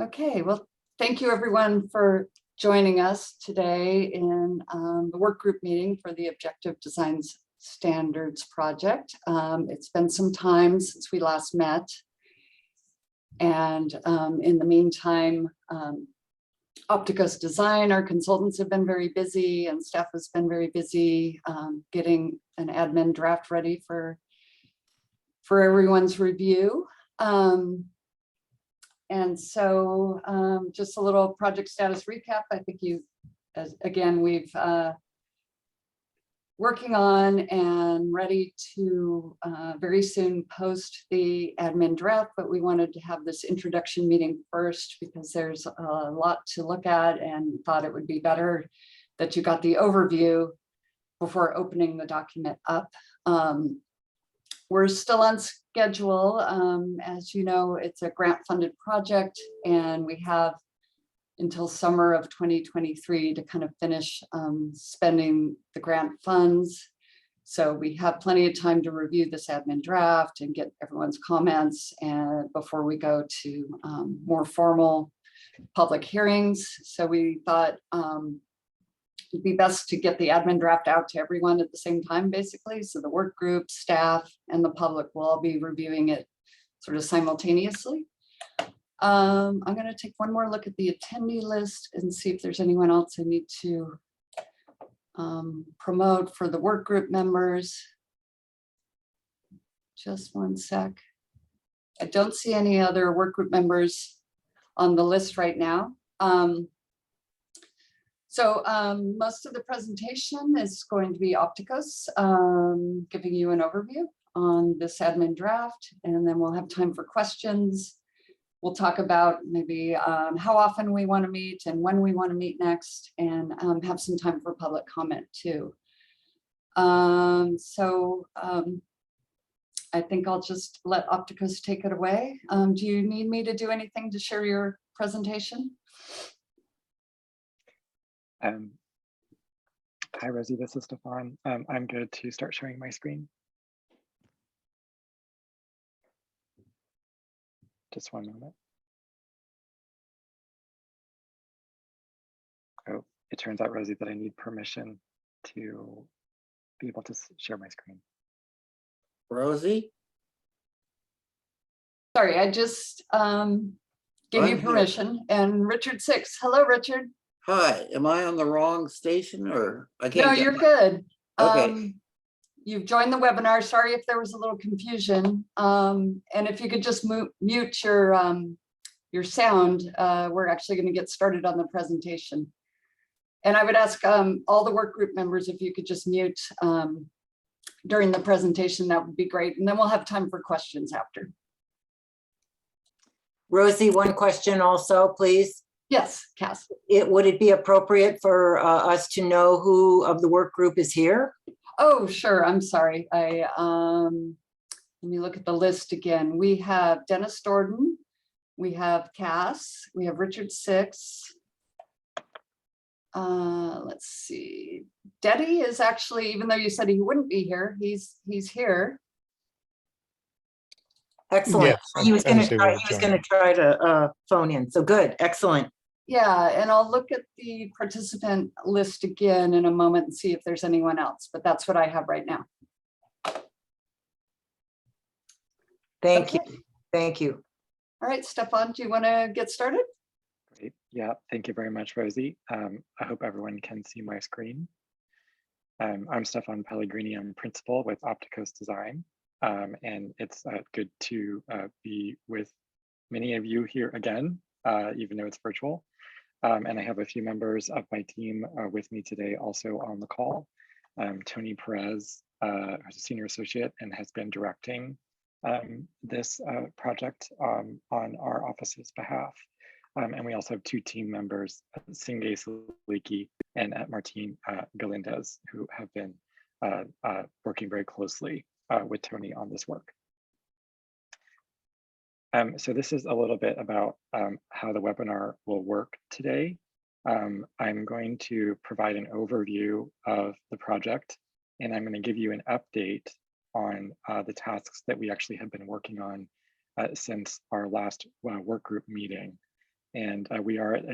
Okay, well, thank you everyone for joining us today in the work group meeting for the Objective Design Standards project. It's been some time since we last met. And in the meantime, Opticos Design, our consultants have been very busy and staff has been very busy getting an admin draft ready for everyone's review. And so just a little project status recap. I think we've working on and ready to very soon post the admin draft, but we wanted to have this introduction meeting first because there's a lot to look at and thought it would be better that you got the overview before opening the document up. We're still on schedule. As you know, it's a grant-funded project and we have until summer of 2023 to kind of finish spending the grant funds. So we have plenty of time to review this admin draft and get everyone's comments and before we go to more formal public hearings. So we thought it'd be best to get the admin draft out to everyone at the same time, basically. So the work group, staff, and the public will all be reviewing it sort of simultaneously. I'm going to take one more look at the attendee list and see if there's anyone else I need to promote for the work group members. Just one sec. I don't see any other work group members on the list right now. So most of the presentation is going to be Opticos giving you an overview on this admin draft, and then we'll have time for questions. We'll talk about maybe how often we want to meet and when we want to meet next, and have some time for public comment too. I think I'll just let Opticos take it away. Do you need me to do anything to share your presentation? Hi, Rosie, this is Stefan. I'm good to start sharing my screen. Just one moment. Oh, it turns out, Rosie, that I need permission to be able to share my screen. Rosie? Sorry, I just gave you permission. And Richard Six. Hello, Richard. Hi, am I on the wrong station or I can't? No, you're good. Okay. You've joined the webinar. Sorry if there was a little confusion. And if you could just mute your sound, we're actually going to get started on the presentation. And I would ask all the work group members if you could just mute during the presentation, that would be great. And then we'll have time for questions after. Rosie, one question also, please. Yes, Cass. Would it be appropriate for us to know who of the work group is here? Oh, sure. I'm sorry. Let me look at the list again. We have Dennis Dorden, we have Cass, we have Richard Six. Let's see. Deddy is actually, even though you said he wouldn't be here, he's here. Excellent. Yeah, He was going to try to phone in. So good. Excellent. Yeah, and I'll look at the participant list again in a moment and see if there's anyone else, but that's what I have right now. Thank you. Thank you. All right, Stefan, do you want to get started? Great. Yeah, thank you very much, Rosie. I hope everyone can see my screen. I'm Stefan Pellegrini. I'm principal with Opticos Design. And it's good to be with many of you here again, even though it's virtual. And I have a few members of my team with me today also on the call. Tony Perez, who's a senior associate and has been directing this project on our office's behalf. And we also have two team members, Singay Saliki and Martin Galindez, who have been working very closely with Tony on this work. So this is a little bit about how the webinar will work today. I'm going to provide an overview of the project, and I'm going to give you an update on the tasks that we actually have been working on since our last work group meeting. And we are at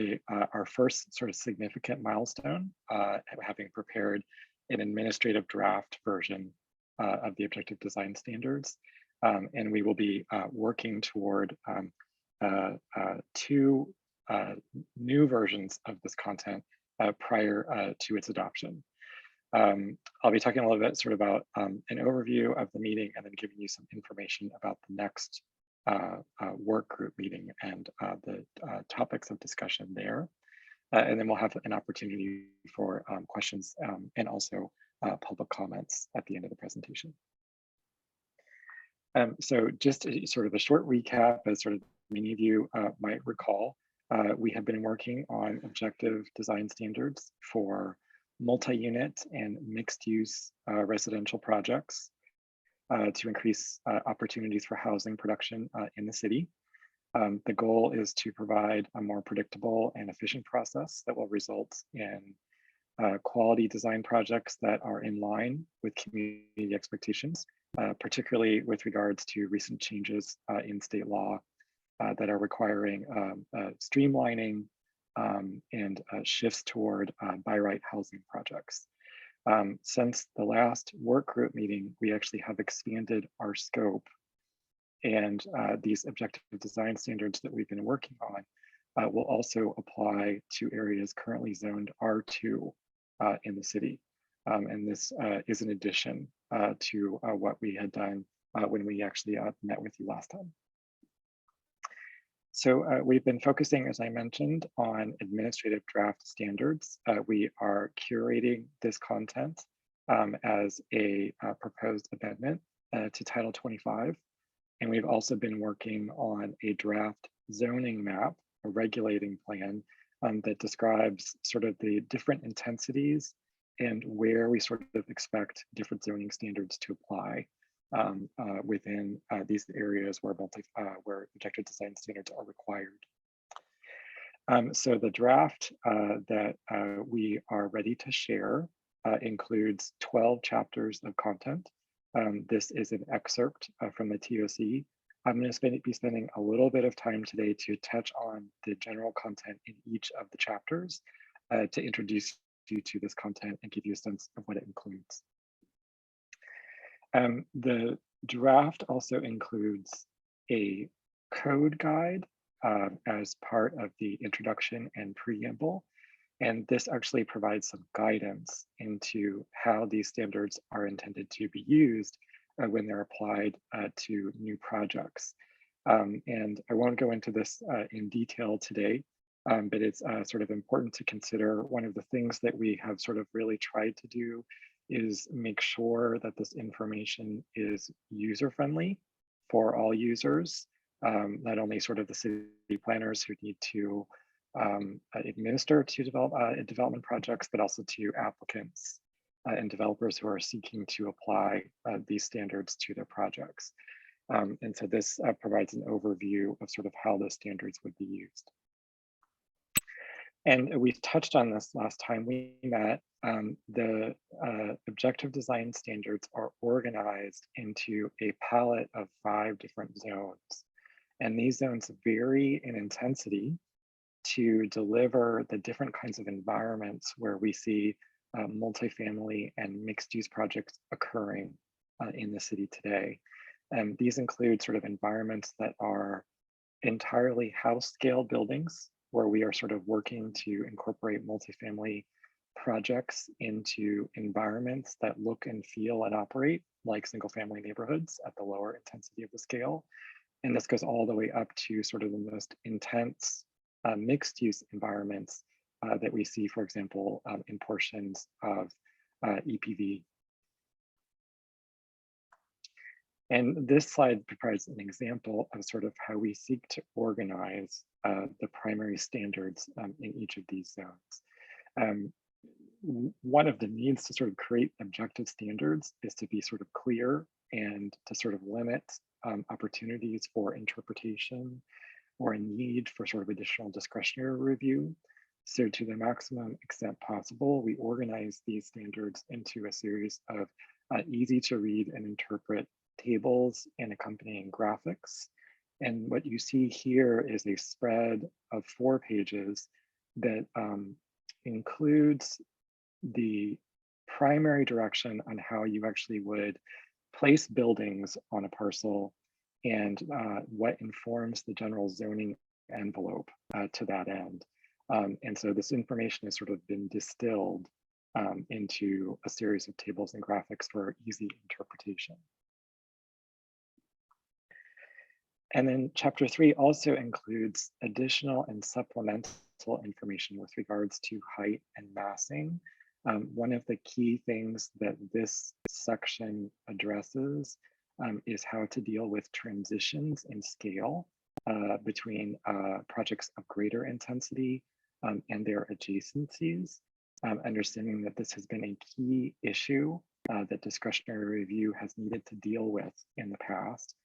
our first sort of significant milestone, having prepared an administrative draft version of the objective design standards. And we will be working toward two new versions of this content prior to its adoption. I'll be talking a little bit sort of about an overview of the meeting and then giving you some information about the next work group meeting and the topics of discussion there. And then we'll have an opportunity for questions and also public comments at the end of the presentation. So just sort of a short recap, as sort of many of you might recall, we have been working on objective design standards for multi-unit and mixed-use residential projects to increase opportunities for housing production in the city. The goal is to provide a more predictable and efficient process that will result in quality design projects that are in line with community expectations, particularly with regards to recent changes in state law that are requiring streamlining and shifts toward by right housing projects. Since the last work group meeting, we actually have expanded our scope, and these objective design standards that we've been working on will also apply to areas currently zoned R2 in the city. And this is an addition to what we had done when we actually met with you last time. So we've been focusing, as I mentioned, on administrative draft standards. We are curating this content as a proposed amendment to Title 25. And we've also been working on a draft zoning map, a regulating plan that describes sort of the different intensities and where we sort of expect different zoning standards to apply within these areas where objective design standards are required. So the draft that we are ready to share includes 12 chapters of content. This is an excerpt from the TOC. I'm going to be spending a little bit of time today to touch on the general content in each of the chapters to introduce you to this content and give you a sense of what it includes. The draft also includes a code guide as part of the introduction and preamble. And this actually provides some guidance into how these standards are intended to be used when they're applied to new projects. And I won't go into this in detail today, but it's sort of important to consider. One of the things that we have sort of really tried to do is make sure that this information is user-friendly for all users, not only sort of the city planners who need to administer to development projects, but also to applicants and developers who are seeking to apply these standards to their projects. And so this provides an overview of sort of how those standards would be used. And we touched on this last time we met. The objective design standards are organized into a palette of 5 different zones. And these zones vary in intensity to deliver the different kinds of environments where we see multifamily and mixed use projects occurring in the city today. And these include sort of environments that are entirely house scale buildings, where we are sort of working to incorporate multifamily projects into environments that look and feel and operate like single family neighborhoods at the lower intensity of the scale. And this goes all the way up to sort of the most intense mixed use environments that we see, for example, in portions of EPV. And this slide provides an example of sort of how we seek to organize the primary standards in each of these zones. One of the needs to sort of create objective standards is to be sort of clear and to sort of limit opportunities for interpretation or a need for sort of additional discretionary review. So to the maximum extent possible, we organize these standards into a series of easy to read and interpret tables and accompanying graphics. And what you see here is a spread of 4 pages that includes the primary direction on how you actually would place buildings on a parcel and what informs the general zoning envelope to that end. And so this information has sort of been distilled into a series of tables and graphics for easy interpretation. And then chapter 3 also includes additional and supplemental information with regards to height and massing. One of the key things that this section addresses is how to deal with transitions in scale between projects of greater intensity and their adjacencies, understanding that this has been a key issue that discretionary review has needed to deal with in the past.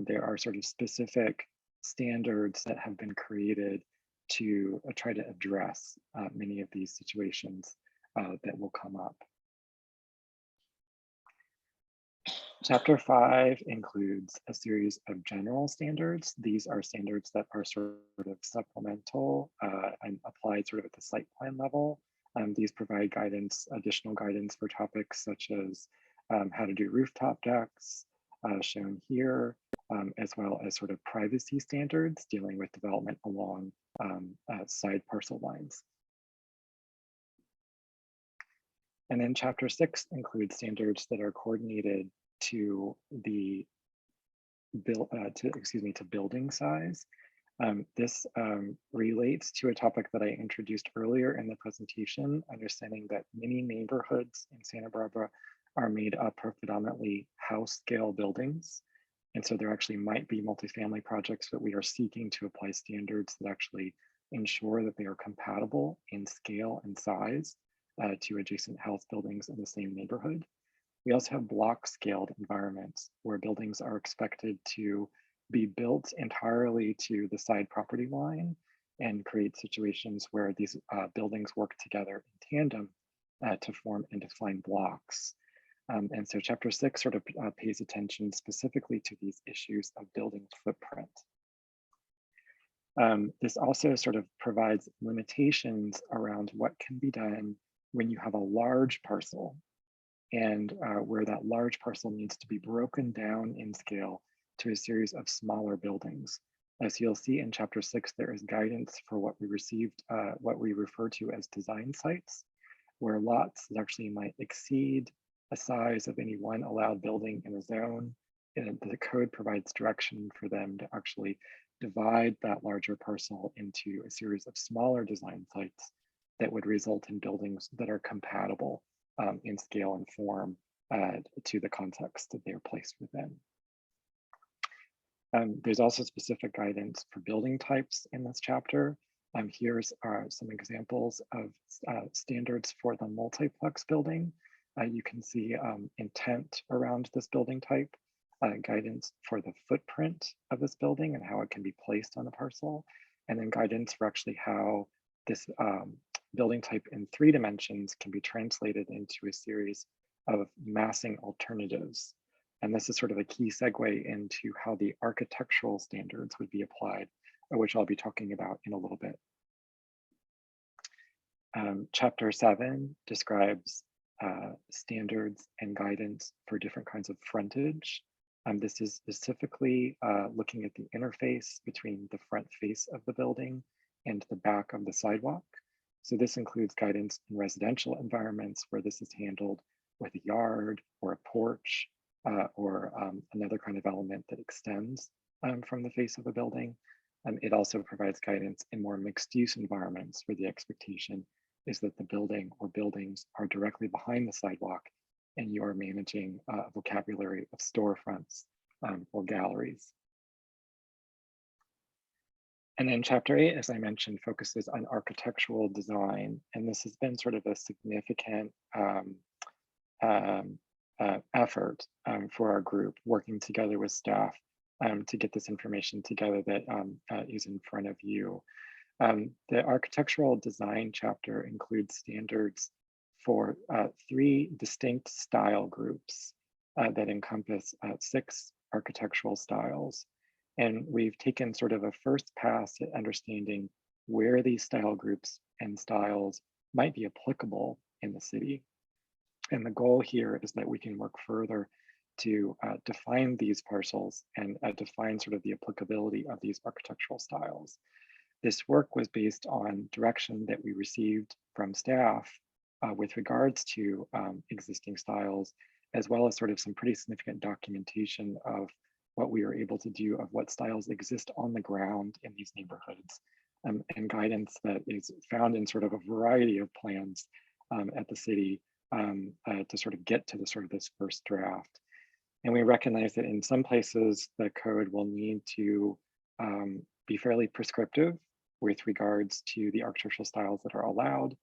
There are sort of specific standards that have been created to try to address many of these situations that will come up. Chapter 5 includes a series of general standards. These are standards that are sort of supplemental and applied sort of at the site plan level. These provide guidance, additional guidance for topics such as how to do rooftop decks, shown here, as well as sort of privacy standards dealing with development along side parcel lines. And then chapter 6 includes standards that are coordinated to the building size. This relates to a topic that I introduced earlier in the presentation, understanding that many neighborhoods in Santa Barbara are made up of predominantly house scale buildings. And so there actually might be multifamily projects that we are seeking to apply standards that actually ensure that they are compatible in scale and size to adjacent house buildings in the same neighborhood. We also have block scaled environments where buildings are expected to be built entirely to the side property line and create situations where these buildings work together in tandem to form and define blocks. And so chapter 6 sort of pays attention specifically to these issues of building footprint. This also sort of provides limitations around what can be done when you have a large parcel and where that large parcel needs to be broken down in scale to a series of smaller buildings. As you'll see in chapter 6, there is guidance for what we received, what we refer to as design sites, where lots actually might exceed a size of any one allowed building in a zone. And the code provides direction for them to actually divide that larger parcel into a series of smaller design sites that would result in buildings that are compatible in scale and form to the context that they are placed within. There's also specific guidance for building types in this chapter. Here's some examples of standards for the multiplex building. You can see intent around this building type, guidance for the footprint of this building and how it can be placed on the parcel, and then guidance for actually how this building type in 3 dimensions can be translated into a series of massing alternatives. And this is sort of a key segue into how the architectural standards would be applied, which I'll be talking about in a little bit. Chapter 7 describes standards and guidance for different kinds of frontage. This is specifically looking at the interface between the front face of the building and the back of the sidewalk. So this includes guidance in residential environments where this is handled with a yard or a porch or another kind of element that extends from the face of a building. It also provides guidance in more mixed use environments where the expectation is that the building or buildings are directly behind the sidewalk and you are managing a vocabulary of storefronts or galleries. And then chapter 8, as I mentioned, focuses on architectural design. And this has been sort of a significant effort for our group, working together with staff to get this information together that is in front of you. The architectural design chapter includes standards for 3 distinct style groups that encompass 6 architectural styles. And we've taken sort of a first pass at understanding where these style groups and styles might be applicable in the city. And the goal here is that we can work further to define these parcels and define sort of the applicability of these architectural styles. This work was based on direction that we received from staff with regards to existing styles, as well as sort of some pretty significant documentation of what we are able to do, of what styles exist on the ground in these neighborhoods, and guidance that is found in sort of a variety of plans at the city to sort of get to the sort of this first draft. And we recognize that in some places the code will need to be fairly prescriptive with regards to the architectural styles that are allowed,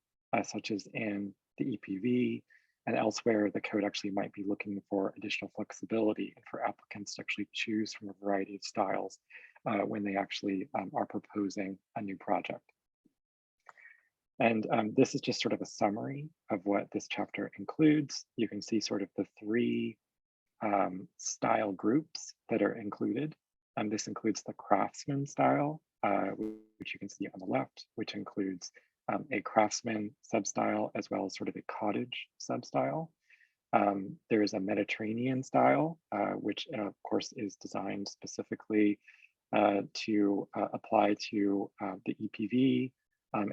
such as in the EPV, and elsewhere the code actually might be looking for additional flexibility and for applicants to actually choose from a variety of styles when they actually are proposing a new project. And this is just sort of a summary of what this chapter includes. You can see sort of the three style groups that are included. This includes the craftsman style, which you can see on the left, which includes a craftsman substyle as well as sort of a cottage substyle. There is a Mediterranean style, which of course is designed specifically to apply to the EPV,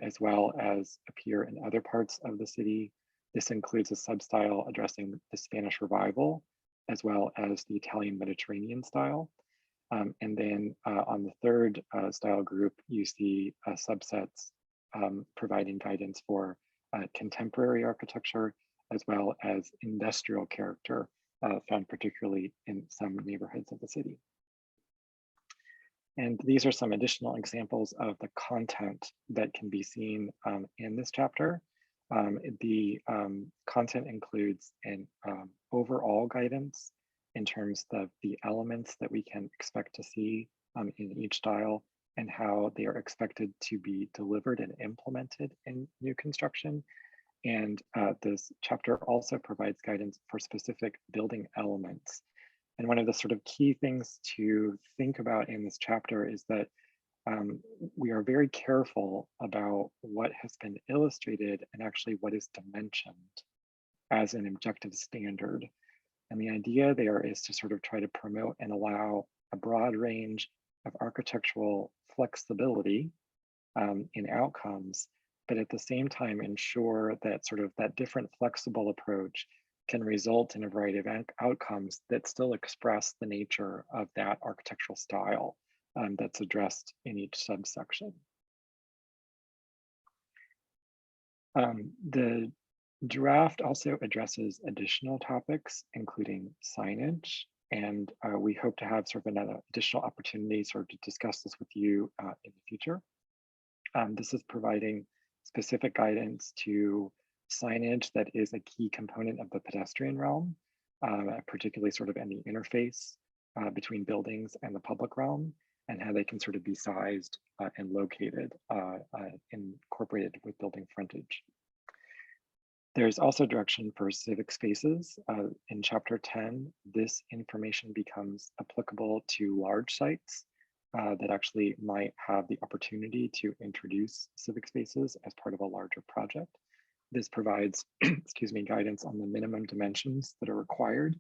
as well as appear in other parts of the city. This includes a substyle addressing the Spanish Revival, as well as the Italian Mediterranean style. And then on the third style group, you see subsets providing guidance for contemporary architecture, as well as industrial character, found particularly in some neighborhoods of the city. And these are some additional examples of the content that can be seen in this chapter. The content includes an overall guidance in terms of the elements that we can expect to see in each style and how they are expected to be delivered and implemented in new construction. And this chapter also provides guidance for specific building elements. And one of the sort of key things to think about in this chapter is that we are very careful about what has been illustrated and actually what is dimensioned as an objective standard. And the idea there is to sort of try to promote and allow a broad range of architectural flexibility in outcomes, but at the same time ensure that sort of that different flexible approach can result in a variety of outcomes that still express the nature of that architectural style that's addressed in each subsection. The draft also addresses additional topics, including signage, and we hope to have sort of another additional opportunity sort of to discuss this with you in the future. This is providing specific guidance to signage that is a key component of the pedestrian realm, particularly sort of in the interface between buildings and the public realm, and how they can sort of be sized and located, incorporated with building frontage. There's also direction for civic spaces. In chapter 10, this information becomes applicable to large sites that actually might have the opportunity to introduce civic spaces as part of a larger project. This provides, excuse me, guidance on the minimum dimensions that are required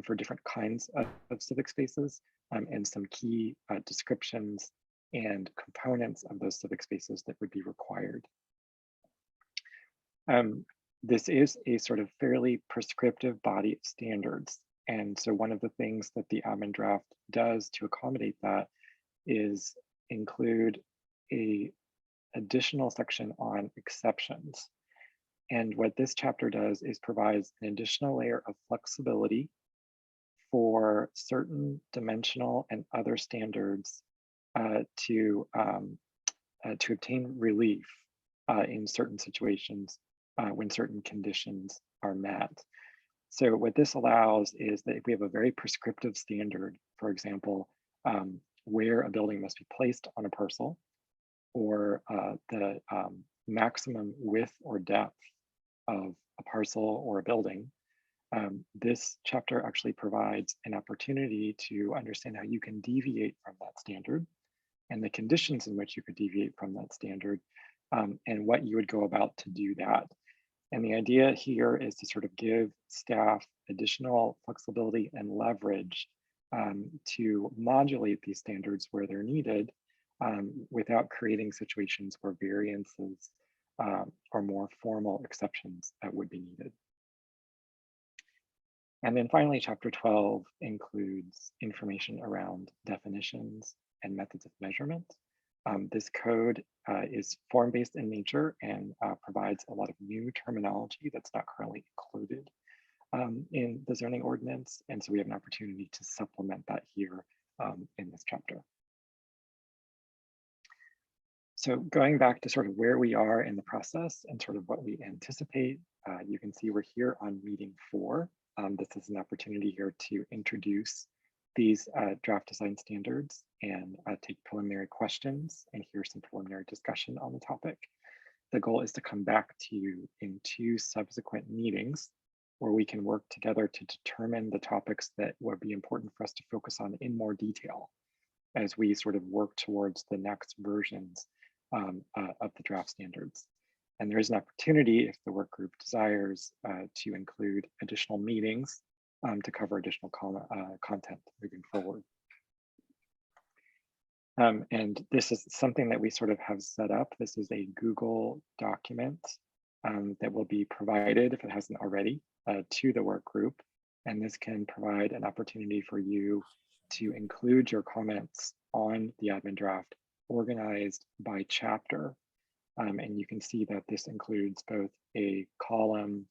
for different kinds of civic spaces and some key descriptions and components of those civic spaces that would be required. This is a sort of fairly prescriptive body of standards. And so one of the things that the admin draft does to accommodate that is include a additional section on exceptions. And what this chapter does is provides an additional layer of flexibility for certain dimensional and other standards to obtain relief in certain situations when certain conditions are met. So what this allows is that if we have a very prescriptive standard, for example, where a building must be placed on a parcel, or the maximum width or depth of a parcel or a building, This chapter actually provides an opportunity to understand how you can deviate from that standard and the conditions in which you could deviate from that standard, and what you would go about to do that. And the idea here is to sort of give staff additional flexibility and leverage to modulate these standards where they're needed, without creating situations where variances or more formal exceptions would be needed. And then finally, chapter 12 includes information around definitions and methods of measurement. This code is form-based in nature and provides a lot of new terminology that's not currently included in the zoning ordinance. And so we have an opportunity to supplement that here in this chapter. So going back to sort of where we are in the process and sort of what we anticipate, you can see we're here on meeting 4. This is an opportunity here to introduce these draft design standards and take preliminary questions and hear some preliminary discussion on the topic. The goal is to come back to you in 2 subsequent meetings where we can work together to determine the topics that would be important for us to focus on in more detail as we sort of work towards the next versions of the draft standards. And there is an opportunity, if the work group desires, to include additional meetings to cover additional content moving forward. And this is something that we sort of have set up. This is a Google document that will be provided, if it hasn't already, to the work group. And this can provide an opportunity for you to include your comments on the admin draft organized by chapter. And you can see that this includes both a column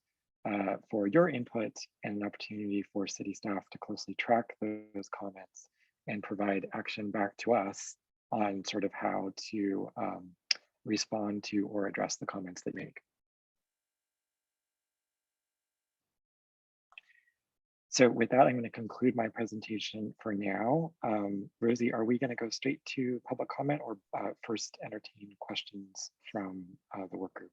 for your input and an opportunity for city staff to closely track those comments and provide action back to us on sort of how to respond to or address the comments they make. So with that, I'm going to conclude my presentation for now. Rosie, are we going to go straight to public comment or first entertain questions from the work group?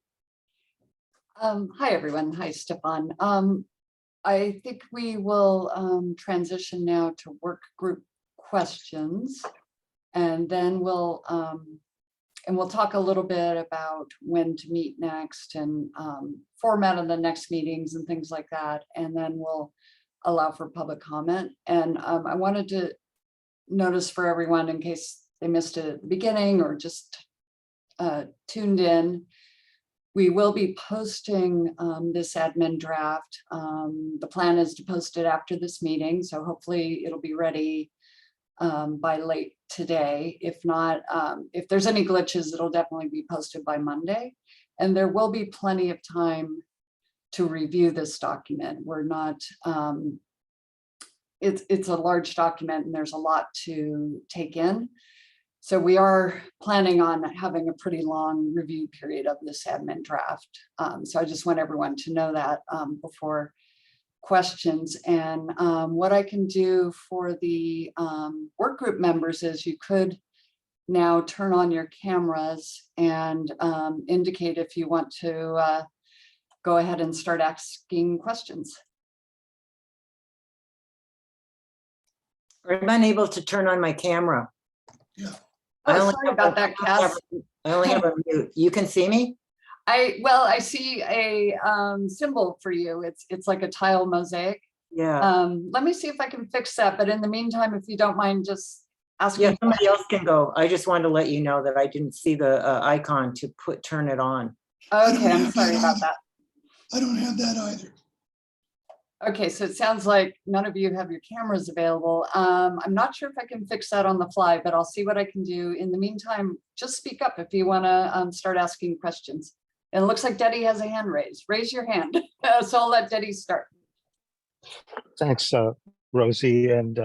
Hi, everyone. Hi, Stefan. I think we will transition now to work group questions, and then we'll talk a little bit about when to meet next and format of the next meetings and things like that. And then we'll allow for public comment. And I wanted to notice for everyone, in case they missed it at the beginning or just tuned in, we will be posting this admin draft. The plan is to post it after this meeting, so hopefully it'll be ready by late today. If not, if there's any glitches, it'll definitely be posted by Monday. And there will be plenty of time to review this document. We're not, it's a large document and there's a lot to take in. So we are planning on having a pretty long review period of this admin draft. So I just want everyone to know that before questions. And what I can do for the work group members is you could now turn on your cameras and indicate if you want to go ahead and start asking questions. I'm unable to turn on my camera. Yeah. Oh, sorry about that, Cass. I only have a mute. You can see me? I see a symbol for you. It's like a tile mosaic. Yeah. Let me see if I can fix that. But in the meantime, if you don't mind, just asking. Yeah, somebody else can go. I just wanted to let you know that I didn't see the icon to turn it on. Okay, I'm sorry about that. I don't have that either. Okay, so it sounds like none of you have your cameras available. I'm not sure if I can fix that on the fly, but I'll see what I can do. In the meantime, just speak up if you want to start asking questions. And it looks like Deddy has a hand raised. Raise your hand. So I'll let Deddy start. Thanks, Rosie, and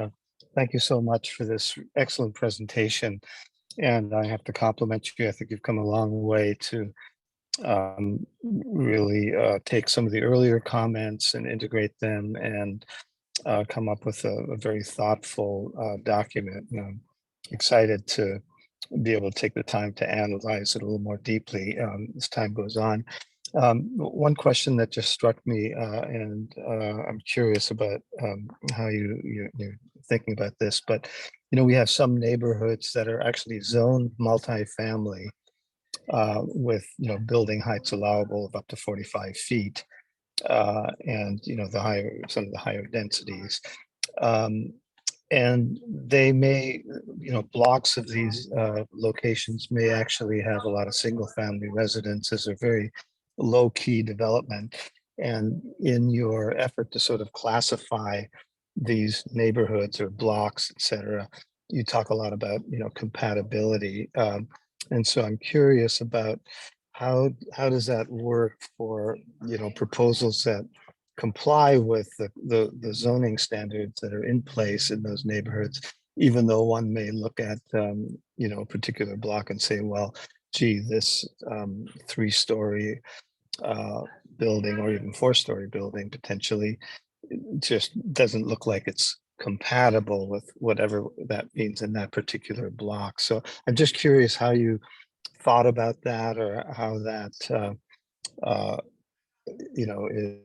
thank you so much for this excellent presentation. And I have to compliment you. I think you've come a long way to really take some of the earlier comments and integrate them and come up with a very thoughtful document. And I'm excited to be able to take the time to analyze it a little more deeply as time goes on. One question that just struck me, and I'm curious about how you're thinking about this, but we have some neighborhoods that are actually zoned multifamily with building heights allowable of up to 45 feet, and some of the higher densities. And they may, blocks of these locations may actually have a lot of single family residences or very low key development. And in your effort to sort of classify these neighborhoods or blocks, et cetera, you talk a lot about, compatibility. And so I'm curious about how does that work for, proposals that comply with the zoning standards that are in place in those neighborhoods, even though one may look at a particular block and say, well, gee, this 3-story building or even 4-story building potentially just doesn't look like it's compatible with whatever that means in that particular block. So I'm just curious how you thought about that, or how that is.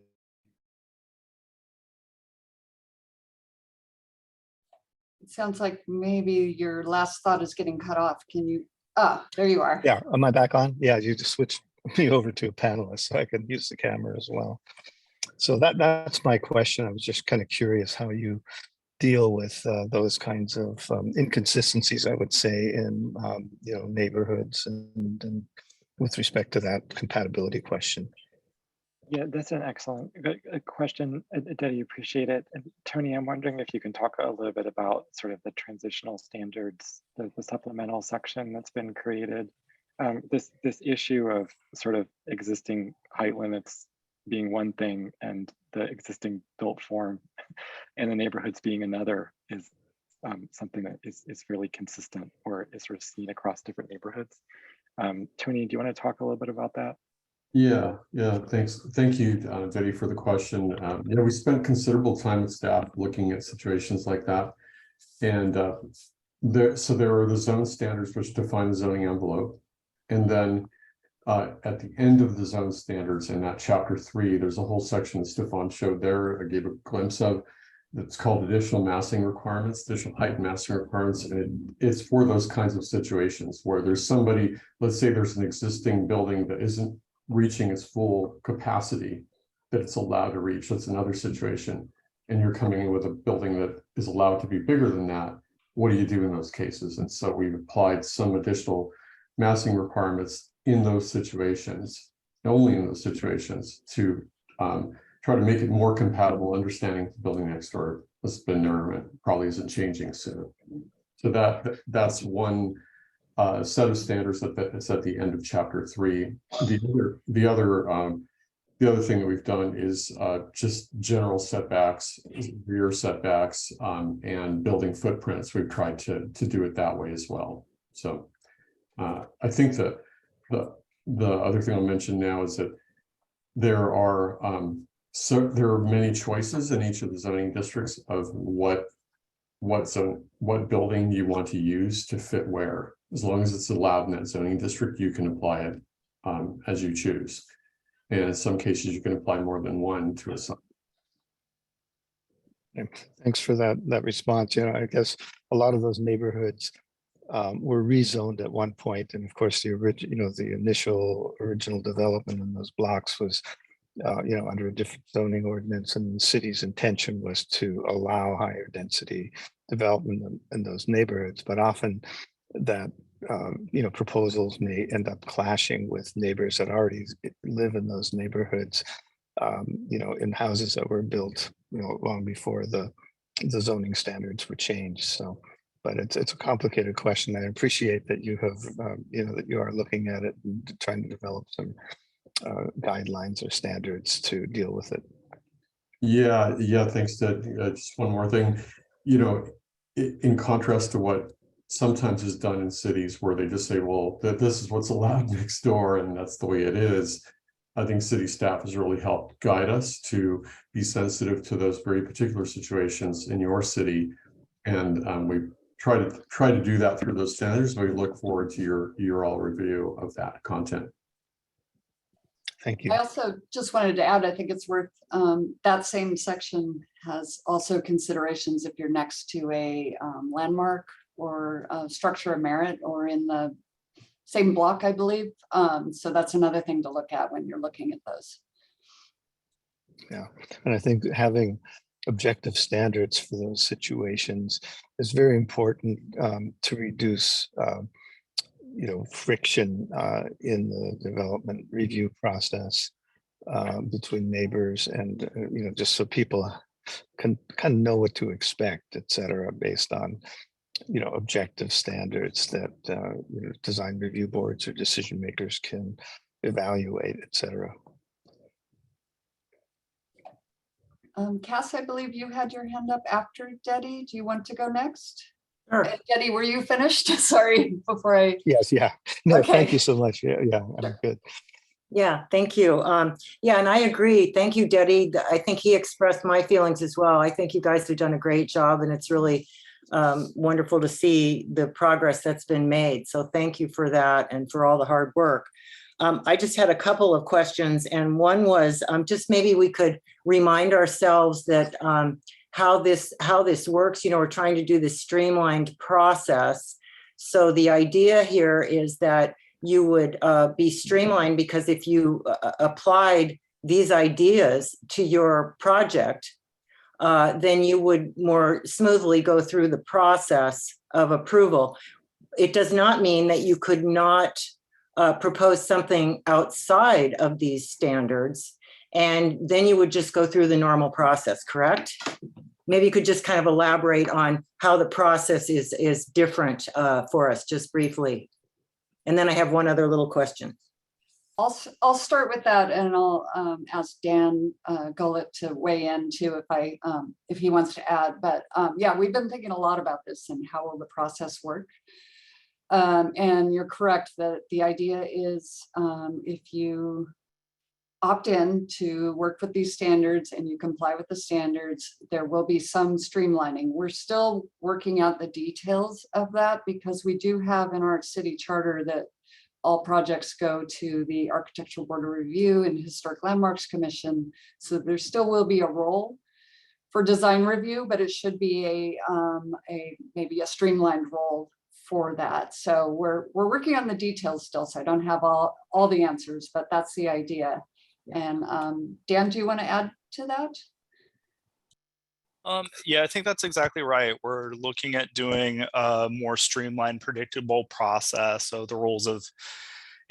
It sounds like maybe your last thought is getting cut off. Can you, there you are. Yeah, am I back on? Yeah, you just switched me over to a panelist so I can use the camera as well. So that's my question. I was just kind of curious how you deal with those kinds of inconsistencies, I would say, in neighborhoods and with respect to that compatibility question. Yeah, that's an excellent question, Daddy, appreciate it. And Tony, I'm wondering if you can talk a little bit about sort of the transitional standards, the supplemental section that's been created. This issue of sort of existing height limits being one thing and the existing built form and the neighborhoods being another is something that is fairly consistent, or is sort of seen across different neighborhoods. Tony, do you want to talk a little bit about that? Yeah, thanks. Thank you, Betty, for the question. We spent considerable time with staff looking at situations like that. And there are the zone standards which define the zoning envelope. And then at the end of the zone standards in that chapter 3, there's a whole section that Stefan showed there. I gave a glimpse of. It's called additional massing requirements, additional height massing requirements. And it's for those kinds of situations where there's somebody, let's say there's an existing building that isn't reaching its full capacity that it's allowed to reach. That's another situation. And you're coming in with a building that is allowed to be bigger than that. What do you do in those cases? And so we've applied some additional massing requirements in those situations, only in those situations, to try to make it more compatible, understanding the building next door has been there and probably isn't changing soon. So that's one set of standards that's at the end of chapter 3. The other thing that we've done is just general setbacks, rear setbacks, and building footprints. We've tried to do it that way as well. So I think that the other thing I'll mention now is that there are many choices in each of the zoning districts of what building you want to use to fit where. As long as it's allowed in that zoning district, you can apply it as you choose. And in some cases, you can apply more than one to a site. Thanks for that response. I guess a lot of those neighborhoods were rezoned at one point, and of course the initial original development in those blocks was under a different zoning ordinance, and the city's intention was to allow higher density development in those neighborhoods. But often that proposals may end up clashing with neighbors that already live in those neighborhoods, in houses that were built long before the zoning standards were changed. So, but it's a complicated question. I appreciate that you have that you are looking at it and trying to develop some guidelines or standards to deal with it. Yeah, thanks, Ted. Just one more thing, in contrast to what sometimes is done in cities where they just say, well, this is what's allowed next door and that's the way it is. I think city staff has really helped guide us to be sensitive to those very particular situations in your city. And we try to do that through those standards. We look forward to your all review of that content. Thank you. I also just wanted to add, I think it's worth, that same section has also considerations if you're next to a landmark or a structure of merit or in the same block, I believe. So that's another thing to look at when you're looking at those. Yeah, and I think having objective standards for those situations is very important to reduce, friction in the development review process between neighbors, and just so people can kind of know what to expect, et cetera, based on objective standards that design review boards or decision makers can evaluate, et cetera. Cass, I believe you had your hand up after Deddy. Do you want to go next? Sure. Deddy, were you finished? Sorry, before I. Yes, yeah. No, Okay. thank you so much. Yeah, I'm good. Yeah, thank you. Yeah, and I agree. Thank you, Deddy. I think he expressed my feelings as well. I think you guys have done a great job, and it's really wonderful to see the progress that's been made. So thank you for that and for all the hard work. I just had a couple of questions, and one was just maybe we could remind ourselves that how this works. We're trying to do this streamlined process. So the idea here is that you would be streamlined, because if you applied these ideas to your project, then you would more smoothly go through the process of approval. It does not mean that you could not propose something outside of these standards, and then you would just go through the normal process, correct? Maybe you could just kind of elaborate on how the process is different for us, just briefly. And then I have one other little question. I'll start with that, and I'll ask Dan Gullett to weigh in too if he wants to add. But yeah, we've been thinking a lot about this and how will the process work. And you're correct that the idea is if you opt in to work with these standards and you comply with the standards, there will be some streamlining. We're still working out the details of that, because we do have in our city charter that all projects go to the Architectural Board of Review and Historic Landmarks Commission. So there still will be a role for design review, but it should be maybe a streamlined role for that. So we're working on the details still, so I don't have all the answers, but that's the idea. And Dan, do you want to add to that? Yeah, I think that's exactly right. We're looking at doing a more streamlined, predictable process. So the roles of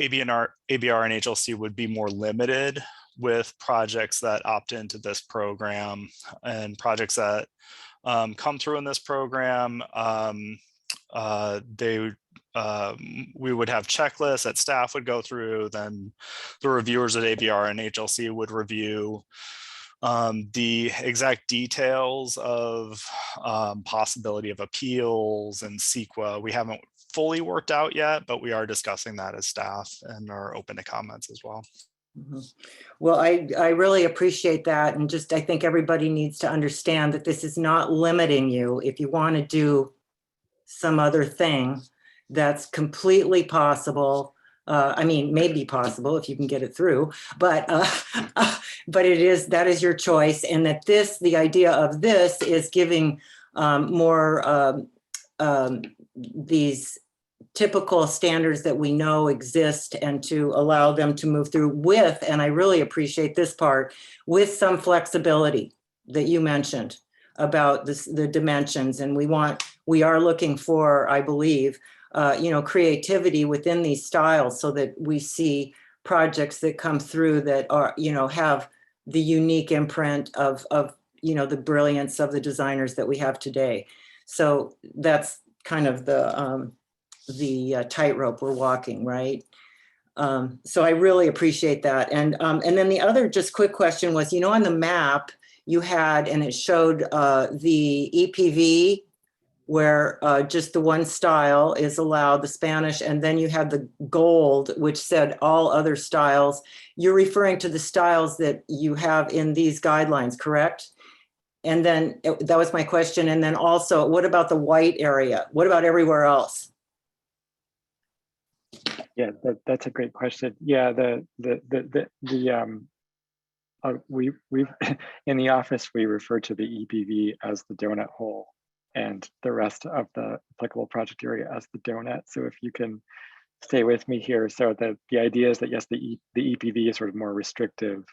ABR and HLC would be more limited with projects that opt into this program, and projects that come through in this program. We would have checklists that staff would go through, then the reviewers at ABR and HLC would review. The exact details of possibility of appeals and CEQA, we haven't fully worked out yet, but we are discussing that as staff and are open to comments as well. Mm-hmm. Well, I really appreciate that. And just, I think everybody needs to understand that this is not limiting you. If you want to do some other thing, that's completely possible. I mean, maybe possible if you can get it through, but that is your choice. And that the idea of this is giving more these typical standards that we know exist, and to allow them to move through with, and I really appreciate this part, with some flexibility that you mentioned about the dimensions. And we are looking for, I believe, creativity within these styles, so that we see projects that come through that are, have the unique imprint of the brilliance of the designers that we have today. So that's kind of the tightrope we're walking, right? So I really appreciate that. And then the other just quick question was, on the map you had, and it showed the EPV, where just the one style is allowed, the Spanish, and then you had the gold, which said all other styles. You're referring to the styles that you have in these guidelines, correct? And then that was my question. And then also, what about the white area? What about everywhere else? Yeah, that's a great question. Yeah, we've in the office we refer to the EPV as the donut hole, and the rest of the applicable project area as the donut. So if you can stay with me here, so the idea is that yes, the EPV is sort of more restrictive,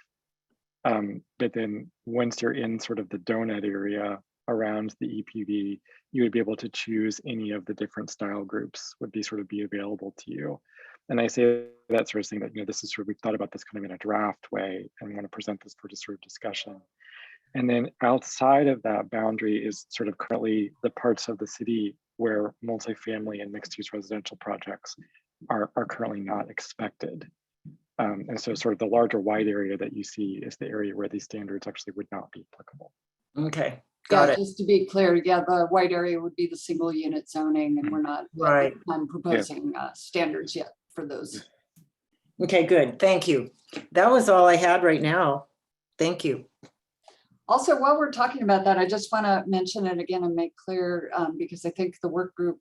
but then once you're in sort of the donut area around the EPV, you would be able to choose any of the different style groups would be sort of be available to you. And I say that sort of saying that, this is sort of, we've thought about this kind of in a draft way and want to present this for just sort of discussion. And then outside of that boundary is sort of currently the parts of the city where multifamily and mixed use residential projects are currently not expected. And so sort of the larger wide area that you see is the area where these standards actually would not be applicable. Okay, got Yeah, it. just to be clear, yeah, the white area would be the single unit zoning, and we're not Right. proposing standards yet for those. Okay, good. Thank you. That was all I had right now. Thank you. Also, while we're talking about that, I just want to mention it again and make clear, because I think the work group,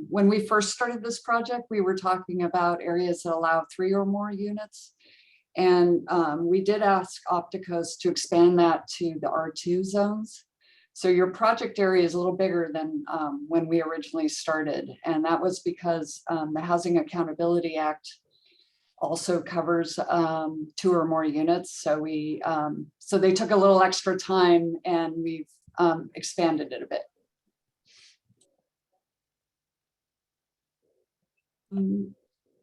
when we first started this project, we were talking about areas that allow 3 or more units. And we did ask Opticos to expand that to the R2 zones. So your project area is a little bigger than when we originally started. And that was because the Housing Accountability Act also covers 2 or more units. So so they took a little extra time, and we've expanded it a bit.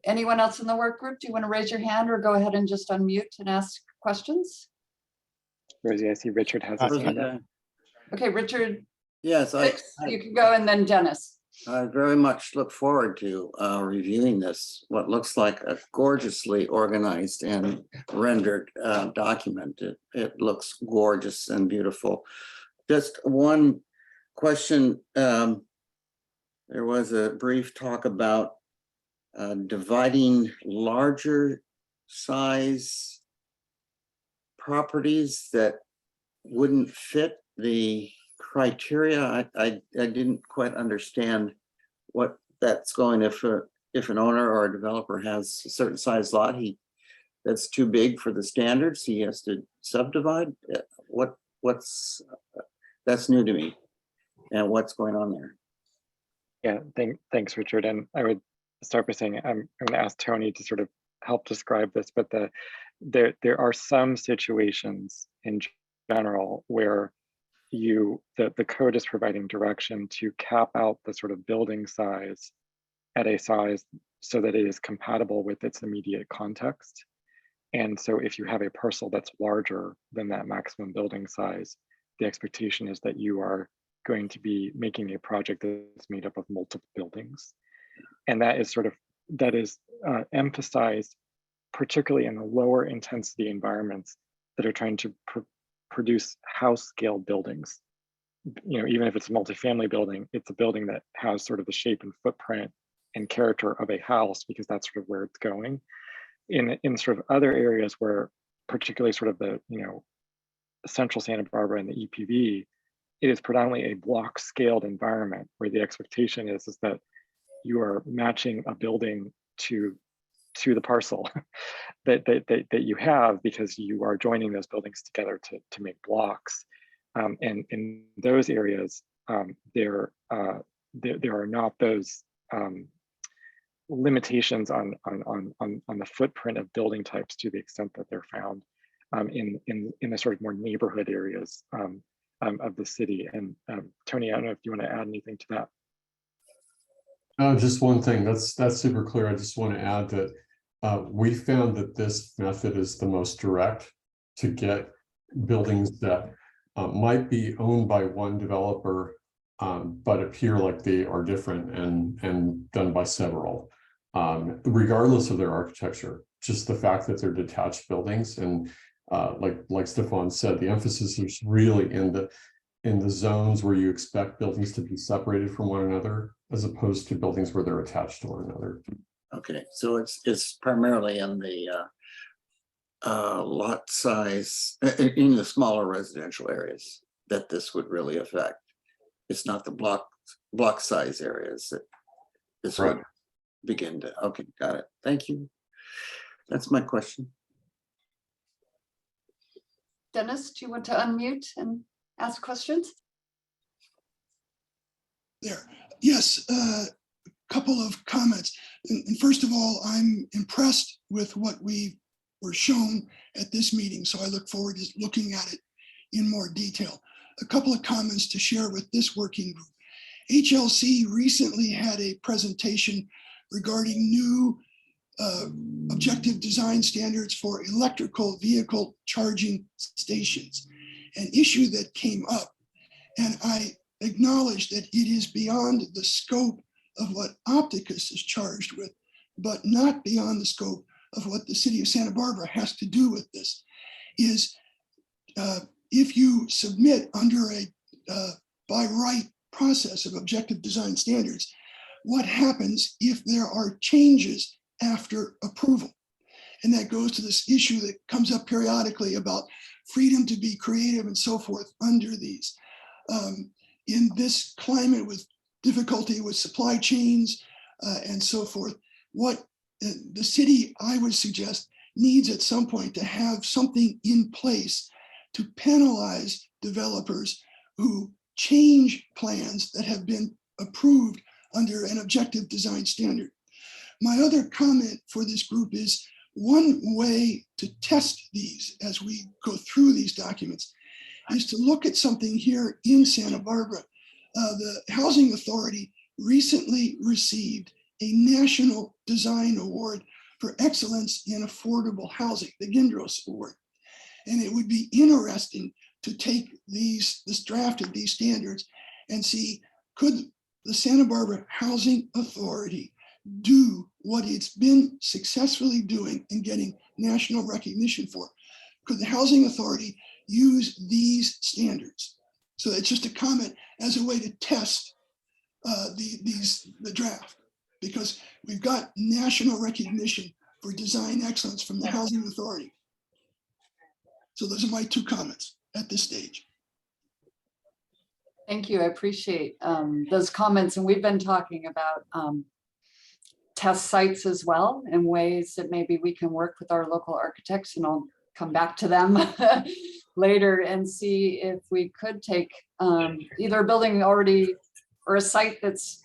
Anyone else in the work group? Do you want to raise your hand or go ahead and just unmute and ask questions? Rosie, I see Richard has his hand up. Okay, Richard, Yes, you can go, and then Dennis. I very much look forward to reviewing this, what looks like a gorgeously organized and rendered document. It looks gorgeous and beautiful. Just one question. There was a brief talk about dividing larger size properties that wouldn't fit the criteria. I didn't quite understand what that's going. If an owner or a developer has a certain size lot, that's too big for the standards, he has to subdivide. That's new to me, and what's going on there? Yeah, thanks, Richard. And I would start by saying I'm going to ask Tony to sort of help describe this, but there are some situations in general where the code is providing direction to cap out the sort of building size at a size so that it is compatible with its immediate context. And so if you have a parcel that's larger than that maximum building size, the expectation is that you are going to be making a project that's made up of multiple buildings. And that is emphasized particularly in the lower intensity environments that are trying to produce house scale buildings. Even if it's a multifamily building, it's a building that has sort of the shape and footprint and character of a house, because that's sort of where it's going. In sort of other areas where, particularly sort of the central Santa Barbara and the EPV, it is predominantly a block scaled environment where the expectation is that you are matching a building to the parcel that you have, because you are joining those buildings together to make blocks. And in those areas, there are not those limitations on the footprint of building types to the extent that they're found in the sort of more neighborhood areas of the city. And Tony, I don't know if you want to add anything to that. Just one thing, that's super clear. I just want to add that we found that this method is the most direct to get buildings that might be owned by one developer, but appear like they are different and done by several, regardless of their architecture. Just the fact that they're detached buildings, and like Stefan said, the emphasis is really in the zones where you expect buildings to be separated from one another, as opposed to buildings where they're attached to one another. Okay, so it's primarily in the lot size, in the smaller residential areas that this would really affect. It's not the block size areas that this would. begin to, okay, got it. Thank you. That's my question. Dennis, do you want to unmute and ask questions? There. Yes, couple of comments. And first of all, I'm impressed with what we were shown at this meeting. So I look forward to looking at it in more detail. A couple of comments to share with this working group. HLC recently had a presentation regarding new objective design standards for electrical vehicle charging stations, an issue that came up. And I acknowledge that it is beyond the scope of what Opticus is charged with, but not beyond the scope of what the city of Santa Barbara has to do with this. Is if you submit under a by right process of objective design standards, what happens if there are changes after approval? And that goes to this issue that comes up periodically about freedom to be creative and so forth under these. In this climate with difficulty with supply chains and so forth, what the city, I would suggest, needs at some point to have something in place to penalize developers who change plans that have been approved under an objective design standard. My other comment for this group is one way to test these as we go through these documents is to look at something here in Santa Barbara. The Housing Authority recently received a National Design Award for Excellence in Affordable Housing, the Gindros Award. And it would be interesting to take this draft of these standards and see, could the Santa Barbara Housing Authority do what it's been successfully doing and getting national recognition for? Could the Housing Authority use these standards? So it's just a comment as a way to test the draft, because we've got national recognition for design excellence from the Housing Authority. So those are my two comments at this stage. Thank you. I appreciate those comments. And we've been talking about test sites as well, and ways that maybe we can work with our local architects, and I'll come back to them later and see if we could take either a building already or a site that's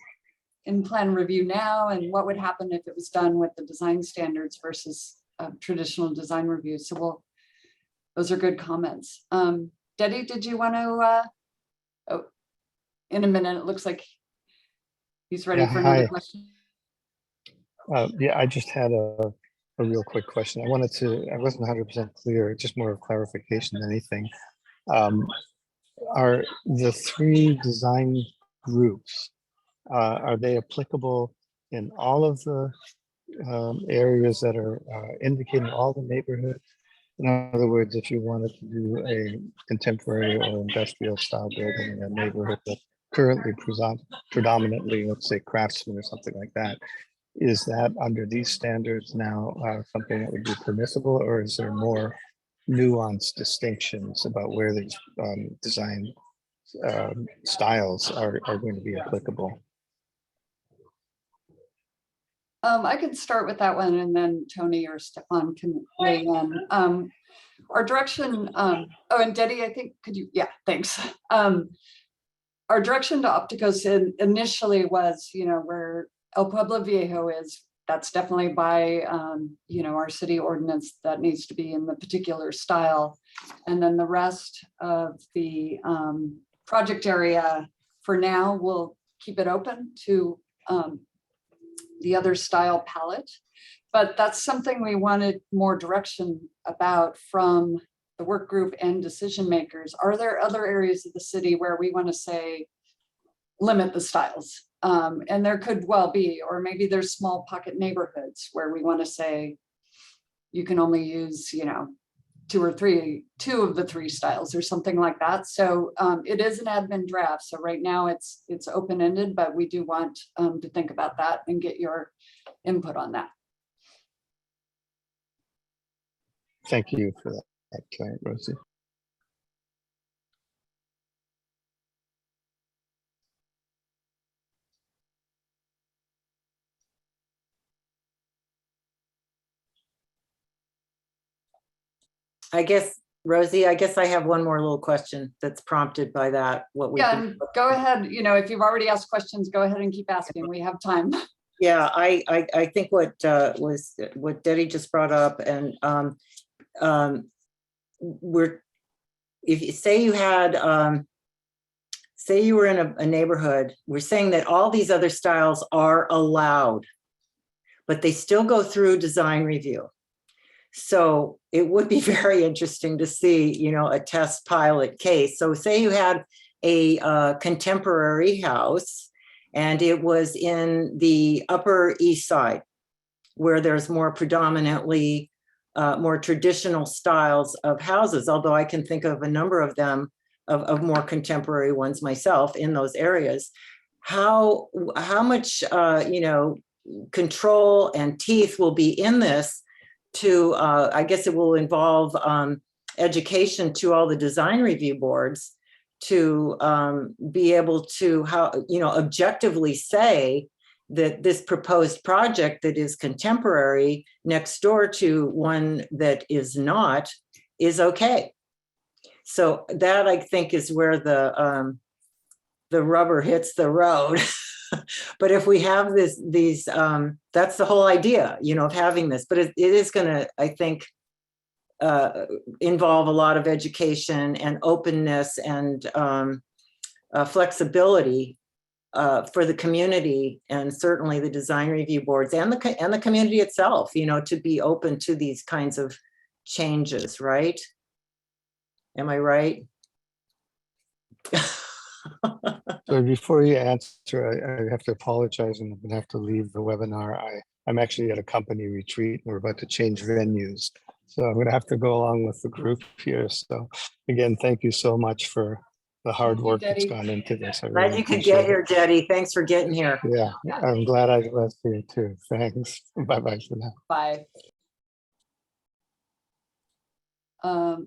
in plan review now, and what would happen if it was done with the design standards versus traditional design review. So those are good comments. Debbie, did you want to, oh, in a minute, it looks like he's ready for another question. Yeah, I just had a real quick question. I wasn't 100% clear, just more of clarification than anything. Are the three design groups, are they applicable in all of the areas that are indicating all the neighborhoods? In other words, if you wanted to do a contemporary or industrial style building in a neighborhood that currently predominantly, let's say, craftsmen or something like that, is that under these standards now something that would be permissible, or is there more nuanced distinctions about where these design styles are going to be applicable? I can start with that one, and then Tony or Stefan can weigh in. Our direction, oh, and Debbie, I think, could you, yeah, thanks. Our direction to Opticos initially was, where El Pueblo Viejo is, that's definitely by, our city ordinance that needs to be in the particular style. And then the rest of the project area, for now, we'll keep it open to the other style palette. But that's something we wanted more direction about from the work group and decision makers. Are there other areas of the city where we want to say, limit the styles? And there could well be, or maybe there's small pocket neighborhoods where we want to say, you can only use, two of the three styles or something like that. So it is an admin draft. So right now it's open-ended, but we do want to think about that and get your input on that. Thank you for that, Rosie. I guess, Rosie, I guess I have one more little question that's prompted by that. What we Yeah, and go ahead, you know, if you've already asked questions, go ahead and keep asking. We have time. Yeah, I think what Debbie just brought up, and if you say you had say you were in a neighborhood, we're saying that all these other styles are allowed, but they still go through design review. So it would be very interesting to see, you know, a test pilot case. So say you had a contemporary house and it was in the Upper East Side, where there's more predominantly more traditional styles of houses, although I can think of a number of them, of more contemporary ones myself in those areas. How much you know, control and teeth will be in this to, I guess it will involve education to all the design review boards to be able to, you know, objectively say that this proposed project that is contemporary next door to one that is not is okay. So that, I think, is where the rubber hits the road. But if we have these, that's the whole idea, you know, of having this. But it is going to, I think, involve a lot of education and openness and flexibility for the community, and certainly the design review boards and the community itself, you know, to be open to these kinds of changes, right? Am I right? So before you answer, I have to apologize and I'm gonna have to leave the webinar. I'm actually at a company retreat. We're about to change venues. So I'm gonna have to go along with the group here. So again, thank you so much for the hard work that's Debbie. gone into this. I Glad really you could appreciate get it. here, Jetty. Thanks for getting here. Yeah, I'm glad I was here too. Thanks. Bye-bye for now. Bye.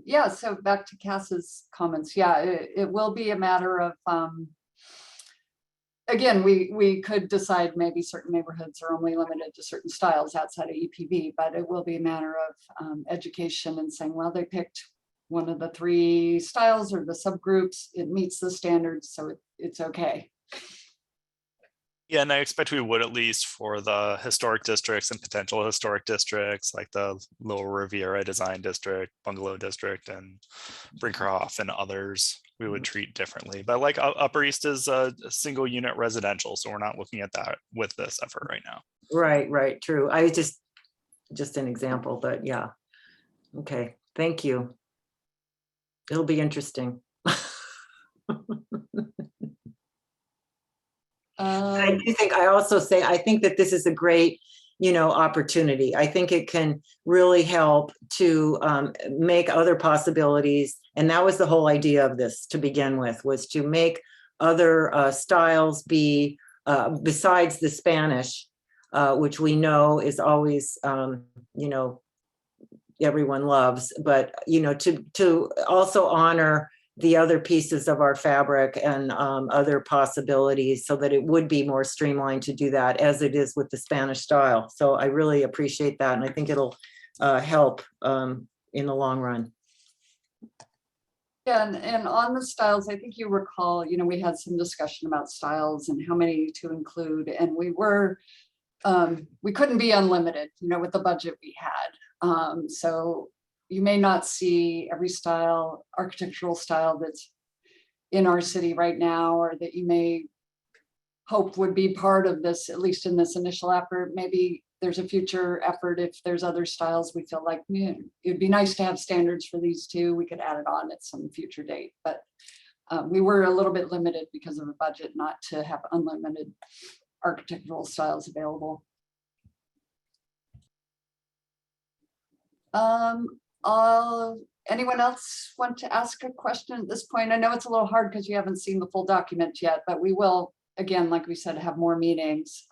Yeah, so back to Cass's comments. Yeah, it will be a matter of, again, we could decide maybe certain neighborhoods are only limited to certain styles outside of EPB, but it will be a matter of education and saying, well, they picked one of the 3 styles or the subgroups, it meets the standards, so it's okay. Yeah, and I expect we would, at least for the historic districts and potential historic districts like the Lower Riviera Design District, Bungalow District, and Brinkerhoff and others, we would treat differently. But like Upper East is a single unit residential, so we're not looking at that with this effort right now. Right, true. I just an example, but yeah. Okay, thank you. It'll be interesting. I do think, I think that this is a great, you know, opportunity. I think it can really help to make other possibilities. And that was the whole idea of this to begin with, was to make other styles be, besides the Spanish, which we know is always, you know, everyone loves, but, you know, to also honor the other pieces of our fabric and other possibilities, so that it would be more streamlined to do that, as it is with the Spanish style. So I really appreciate that, and I think it'll help in the long run. Yeah, and on the styles, I think you recall, you know, we had some discussion about styles and how many to include, and we couldn't be unlimited, you know, with the budget we had. So you may not see every style, architectural style that's in our city right now, or that you may hope would be part of this, at least in this initial effort. Maybe there's a future effort if there's other styles we feel like, it'd be nice to have standards for these too. We could add it on at some future date, but we were a little bit limited because of the budget, not to have unlimited architectural styles available. Anyone else want to ask a question at this point? I know it's a little hard because you haven't seen the full document yet, but we will, again, like we said, have more meetings.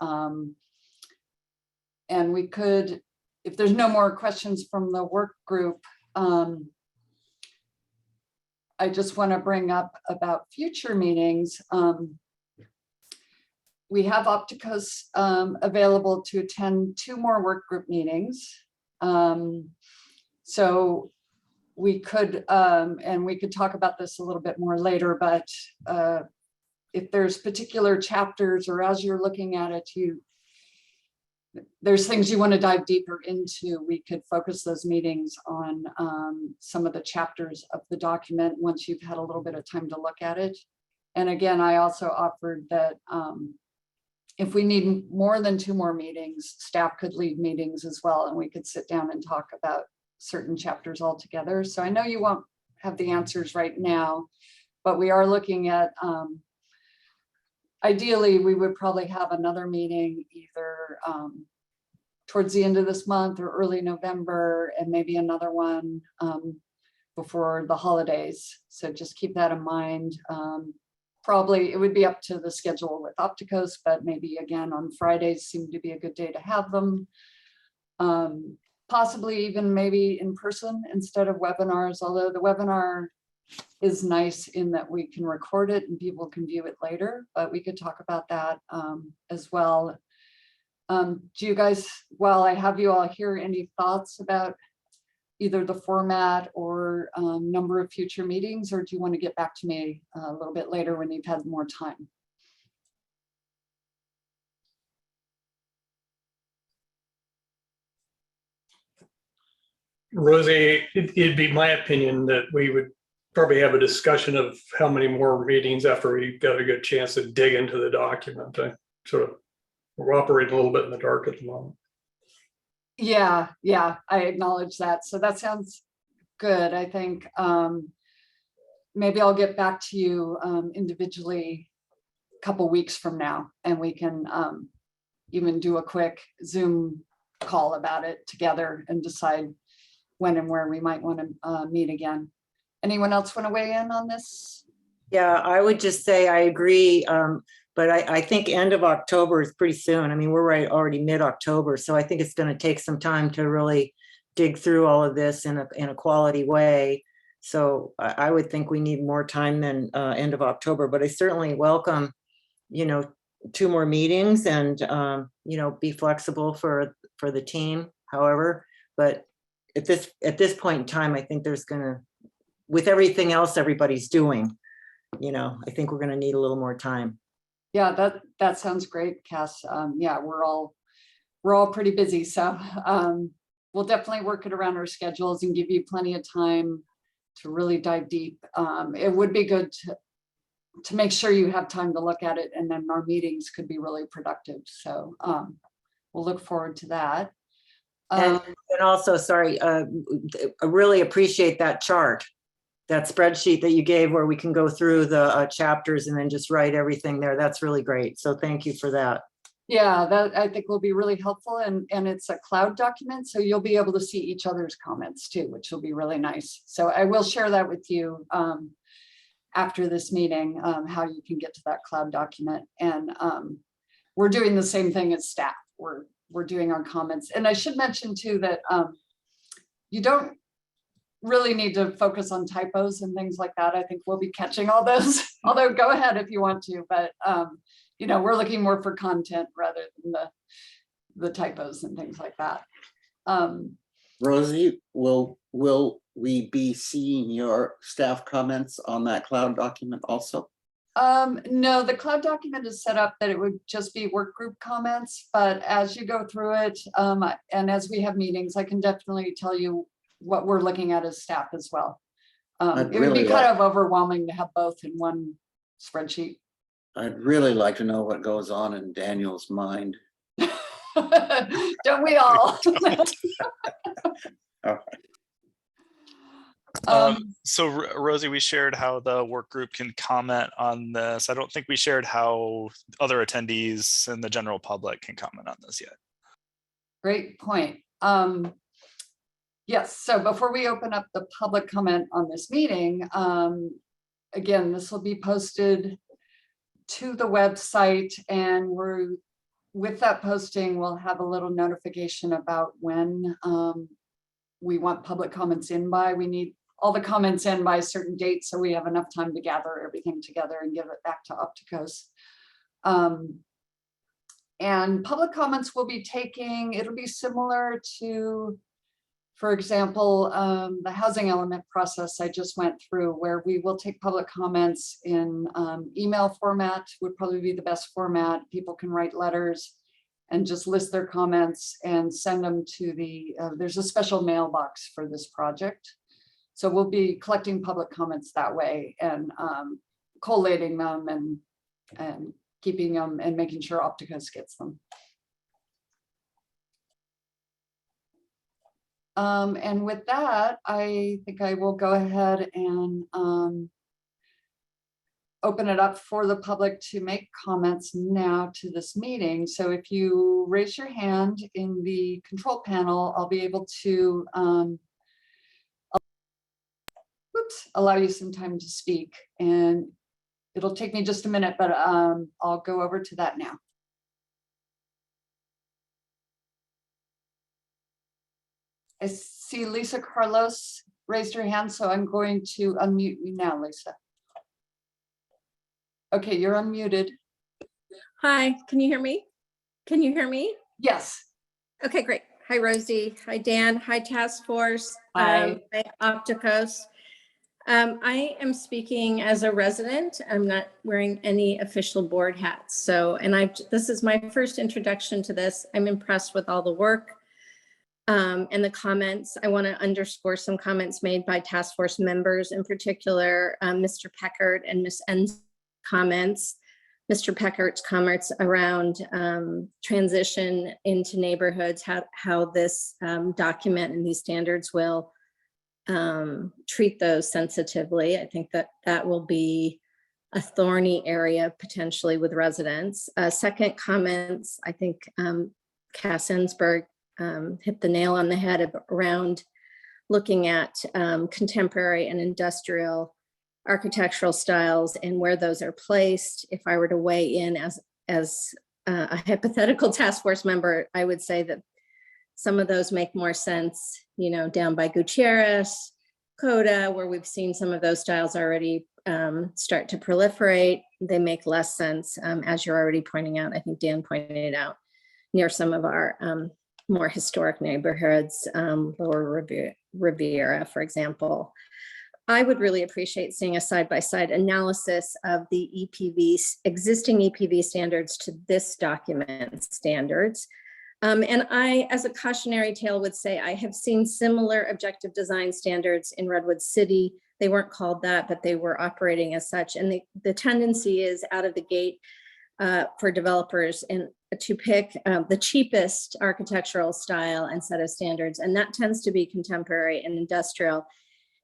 And we could, if there's no more questions from the work group, I just want to bring up about future meetings. We have Opticos available to attend 2 more work group meetings. So we could, and we could talk about this a little bit more later, but if there's particular chapters or as you're looking at it, there's things you want to dive deeper into, we could focus those meetings on some of the chapters of the document once you've had a little bit of time to look at it. And again, I also offered that if we need more than 2 more meetings, staff could lead meetings as well, and we could sit down and talk about certain chapters all together. So I know you won't have the answers right now, but we are looking at, ideally, we would probably have another meeting either towards the end of this month or early November, and maybe another one before the holidays. So just keep that in mind. Probably it would be up to the schedule with Opticos, but maybe again on Fridays seem to be a good day to have them. Possibly even maybe in person instead of webinars, although the webinar is nice in that we can record it and people can view it later, but we could talk about that as well. Do you guys, while I have you all here, any thoughts about either the format or number of future meetings, or do you want to get back to me a little bit later when you've had more time? Rosie, it'd be my opinion that we would probably have a discussion of how many more meetings after we got a good chance to dig into the document. We're operating a little bit in the dark at the moment. Yeah, I acknowledge that. So that sounds good. I think maybe I'll get back to you individually a couple weeks from now, and we can even do a quick Zoom call about it together and decide when and where we might want to meet again. Anyone else want to weigh in on this? Yeah, I would just say I agree. But I think end of October is pretty soon. I mean, we're already mid-October, so I think it's going to take some time to really dig through all of this in a quality way. So I would think we need more time than end of October, but I certainly welcome, 2 more meetings and, be flexible for the team, however. But at this point in time, I think there's with everything else everybody's doing, I think we're going to need a little more time. Yeah, that sounds great, Cass. Yeah, we're all pretty busy, so we'll definitely work it around our schedules and give you plenty of time to really dive deep. It would be good to make sure you have time to look at it, and then our meetings could be really productive. So we'll look forward to that. And also, sorry, I really appreciate that chart, that spreadsheet that you gave where we can go through the chapters and then just write everything there. That's really great. So thank you for that. Yeah, that I think will be really helpful. And it's a cloud document, so you'll be able to see each other's comments too, which will be really nice. So I will share that with you after this meeting, how you can get to that cloud document. And we're doing the same thing as staff. We're doing our comments. And I should mention too that you don't really need to focus on typos and things like that. I think we'll be catching all those, although go ahead if you want to, but we're looking more for content rather than the typos and things like that. Rosie, will we be seeing your staff comments on that cloud document also? No, the cloud document is set up that it would just be work group comments, but as you go through it, and as we have meetings, I can definitely tell you what we're looking at as staff as well. It would be kind of overwhelming to have both in one spreadsheet. I'd really like to know what goes on in Daniel's mind. Don't we all? So Rosie, we shared how the work group can comment on this. I don't think we shared how other attendees and the general public can comment on this yet. Great point. Yes, so before we open up the public comment on this meeting, again, this will be posted to the website, and with that posting, we'll have a little notification about when we want public comments in by. We need all the comments in by a certain date, so we have enough time to gather everything together and give it back to Opticos. And public comments will be it'll be similar to For example, the housing element process I just went through, where we will take public comments in email format would probably be the best format. People can write letters and just list their comments and send them to the, there's a special mailbox for this project. So we'll be collecting public comments that way and collating them and keeping them and making sure Opticos gets them. And with that, I think I will go ahead and open it up for the public to make comments now to this meeting. So if you raise your hand in the control panel, I'll be able to allow you some time to speak. And it'll take me just a minute, but I'll go over to that now. I see Lisa Carlos raised her hand, so I'm going to unmute you now, Lisa. Okay, you're unmuted. Hi, can you hear me? Can you hear me? Yes. Okay, great. Hi, Rosie. Hi, Dan. Hi, Task Force. Hi. Hi, Opticos. I am speaking as a resident. I'm not wearing any official board hats. So, and this is my first introduction to this. I'm impressed with all the work. And the comments. I want to underscore some comments made by task force members, in particular, Mr. Peckert and Ms. N's comments. Mr. Peckert's comments around transition into neighborhoods, how this document and these standards will treat those sensitively. I think that will be a thorny area potentially with residents. Second comments, I think Cass Ensberg hit the nail on the head around looking at contemporary and industrial architectural styles and where those are placed. If I were to weigh in as a hypothetical task force member, I would say that some of those make more sense, you know, down by Gutierrez, Coda, where we've seen some of those styles already start to proliferate. They make less sense, as you're already pointing out. I think Dan pointed it out, near some of our more historic neighborhoods, Lower Riviera, for example. I would really appreciate seeing a side-by-side analysis of the existing EPV standards to this document standards. And I, as a cautionary tale, would say I have seen similar objective design standards in Redwood City. They weren't called that, but they were operating as such. And the tendency is out of the gate for developers and to pick the cheapest architectural style and set of standards. And that tends to be contemporary and industrial.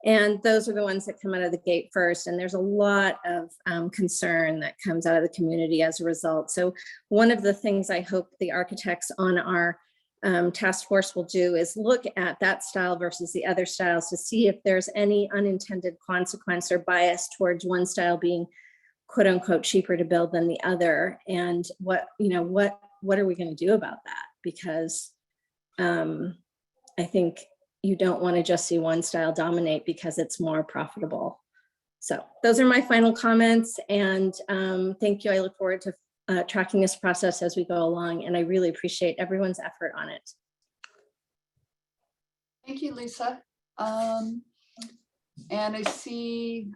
And those are the ones that come out of the gate first. And there's a lot of concern that comes out of the community as a result. So one of the things I hope the architects on our task force will do is look at that style versus the other styles to see if there's any unintended consequence or bias towards one style being quote unquote cheaper to build than the other. And what are we going to do about that? Because I think you don't want to just see one style dominate because it's more profitable. So those are my final comments, and thank you. I look forward to tracking this process as we go along, and I really appreciate everyone's effort on it. Thank you, Lisa. And I see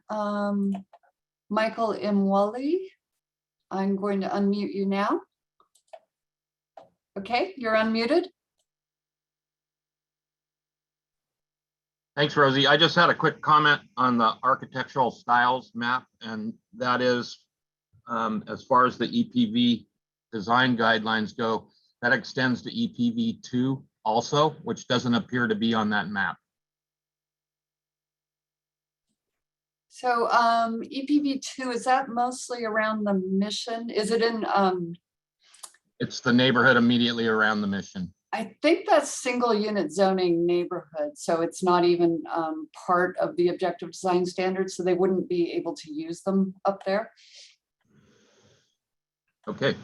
Michael Imwali. I'm going to unmute you now. Okay, you're unmuted. Thanks, Rosie. I just had a quick comment on the architectural styles map, and that is, as far as the EPV design guidelines go, that extends to EPV 2 also, which doesn't appear to be on that map. So EPV 2, is that mostly around the mission? Is it in? It's the neighborhood immediately around the mission. I think that's single unit zoning neighborhood. So it's not even part of the objective design standards. So they wouldn't be able to use them up there. Okay.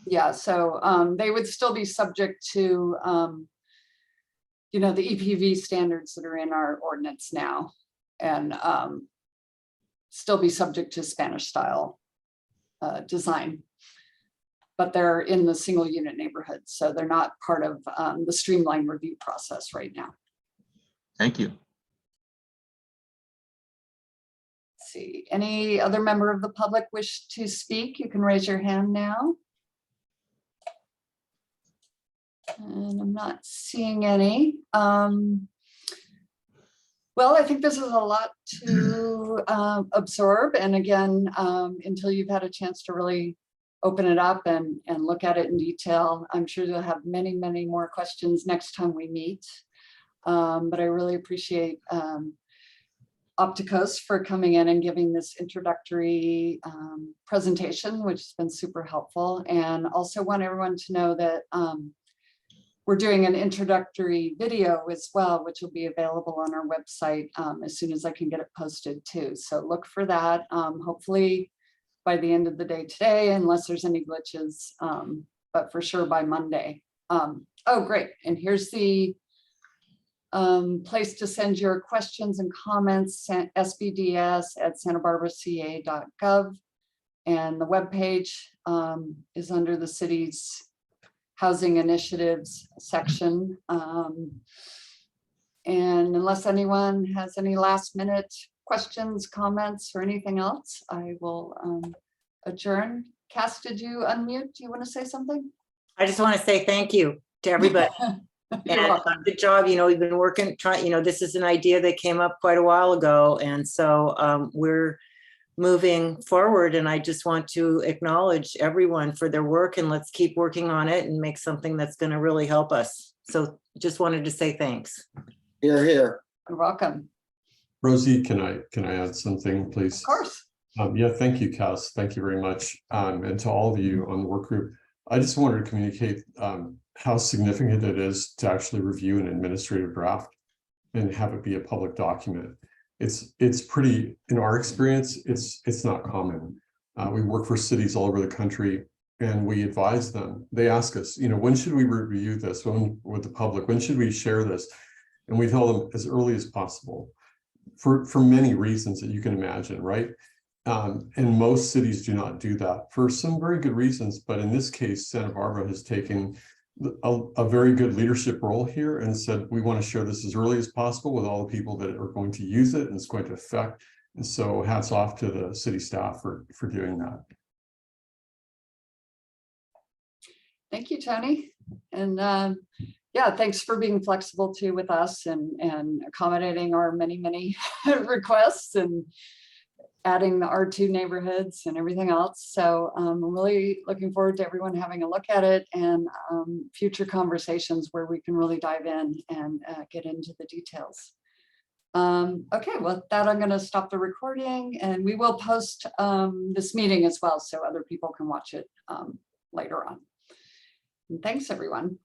Yeah, so they would still be subject to, the EPV standards that are in our ordinance now, and still be subject to Spanish style design. But they're in the single unit neighborhood, so they're not part of the streamlined review process right now. Thank you. Let's see, any other member of the public wish to speak? You can raise your hand now. And I'm not seeing any. Well, I think this is a lot to absorb. And again, until you've had a chance to really open it up and look at it in detail, I'm sure you'll have many, many more questions next time we meet. But I really appreciate Opticos for coming in and giving this introductory presentation, which has been super helpful. And also want everyone to know that we're doing an introductory video as well, which will be available on our website as soon as I can get it posted too. So look for that, hopefully by the end of the day today, unless there's any glitches, but for sure by Monday. Oh, great. And here's the place to send your questions and comments, sbds@santabarbaraca.gov. And the webpage is under the city's housing initiatives section. And unless anyone has any last minute questions, comments, or anything else, I will adjourn. Cass, did you unmute? Do you want to say something? I just want to say thank you to everybody. You're And welcome. good job. We've been working, this is an idea that came up quite a while ago. And so we're moving forward, and I just want to acknowledge everyone for their work, and let's keep working on it and make something that's going to really help us. So just wanted to say thanks. Here, here. You're welcome. Rosie, can I add something, please? Of course. Yeah, thank you, Cass. Thank you very much. And to all of you on the work group, I just wanted to communicate how significant it is to actually review an administrative draft and have it be a public document. It's pretty, in our experience, it's not common. We work for cities all over the country, and we advise them. They ask us, when should we review this with the public? When should we share this? And we tell them as early as possible for many reasons that you can imagine, right? And most cities do not do that for some very good reasons. But in this case, Santa Barbara has taken a very good leadership role here and said, we want to share this as early as possible with all the people that are going to use it and it's going to affect. And so hats off to the city staff for doing that. Thank you, Tony. And yeah, thanks for being flexible too with us and accommodating our many, many requests and adding the R2 neighborhoods and everything else. So I'm really looking forward to everyone having a look at it and future conversations where we can really dive in and get into the details. Okay, well, with that, I'm going to stop the recording, and we will post this meeting as well so other people can watch it later on. And thanks, everyone.